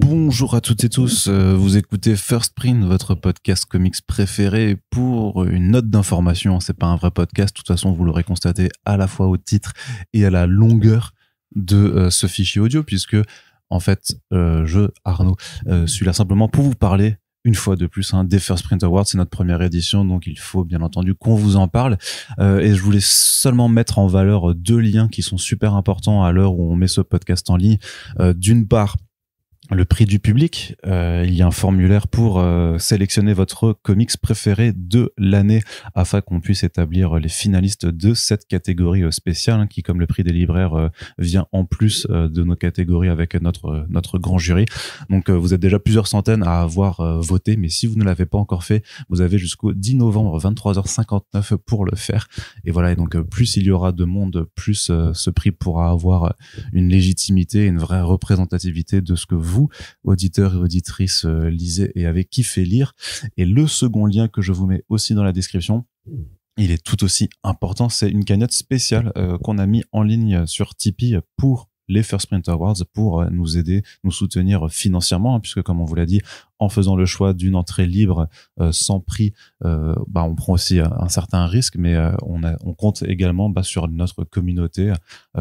Bonjour à toutes et tous, vous écoutez First Print, votre podcast comics préféré. Pour une note d'information, c'est pas un vrai podcast, de toute façon vous l'aurez constaté à la fois au titre et à la longueur de ce fichier audio, puisque en fait je, Arnaud, suis là simplement pour vous parler une fois de plus des First Print Awards. C'est notre première édition, donc il faut bien entendu qu'on vous en parle, et je voulais seulement mettre en valeur deux liens qui sont super importants à l'heure où on met ce podcast en ligne. D'une part, le prix du public, il y a un formulaire pour sélectionner votre comics préféré de l'année afin qu'on puisse établir les finalistes de cette catégorie spéciale, qui, comme le prix des libraires, vient en plus de nos catégories avec notre grand jury. Donc vous êtes déjà plusieurs centaines à avoir voté, mais si vous ne l'avez pas encore fait, vous avez jusqu'au 10 novembre 23h59 pour le faire. Et voilà, et donc plus il y aura de monde, plus ce prix pourra avoir une légitimité, une vraie représentativité de ce que vous, auditeurs et auditrices, lisez et avez kiffé lire. Et le second lien que je vous mets aussi dans la description, il est tout aussi important, c'est une cagnotte spéciale qu'on a mis en ligne sur Tipeee pour les First Print Awards, pour nous aider, nous soutenir financièrement, puisque comme on vous l'a dit, en faisant le choix d'une entrée libre sans prix, on prend aussi un certain risque, mais on compte également sur notre communauté,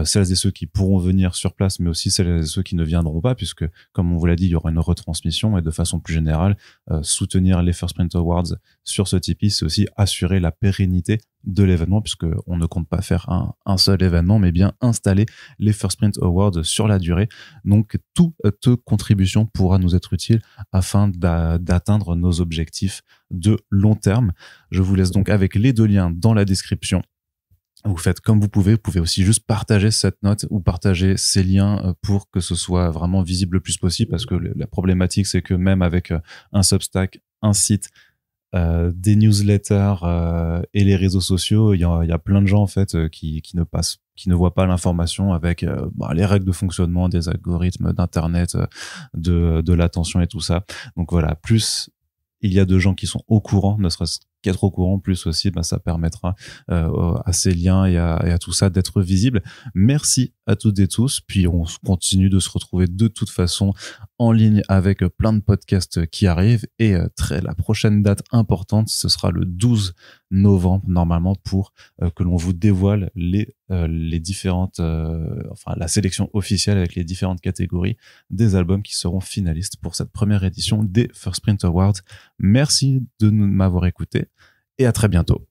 celles et ceux qui pourront venir sur place, mais aussi celles et ceux qui ne viendront pas, puisque comme on vous l'a dit, il y aura une retransmission, et de façon plus générale, soutenir les First Print Awards sur ce Tipeee, c'est aussi assurer la pérennité de l'événement, puisque on ne compte pas faire un seul événement, mais bien installer les First Print Awards sur la durée. Donc toute contribution pourra nous être utile afin d'atteindre nos objectifs de long terme. Je vous laisse donc avec les deux liens dans la description. Vous faites comme vous pouvez aussi juste partager cette note ou partager ces liens pour que ce soit vraiment visible le plus possible, parce que la problématique, c'est que même avec un Substack, un site, des newsletters et les réseaux sociaux, il y a plein de gens en fait qui ne voient pas l'information avec les règles de fonctionnement des algorithmes d'internet, de l'attention et tout ça. Donc voilà, plus il y a de gens qui sont au courant, ne serait-ce qu'être au courant, plus aussi ça permettra à ces liens et à tout ça d'être visible. Merci à toutes et tous, puis on continue de se retrouver de toute façon en ligne avec plein de podcasts qui arrivent, et la prochaine date importante, ce sera le 12 novembre normalement, pour que l'on vous dévoile les différentes la sélection officielle avec les différentes catégories des albums qui seront finalistes pour cette première édition des First Print Awards. Merci de m'avoir écouté et à très bientôt.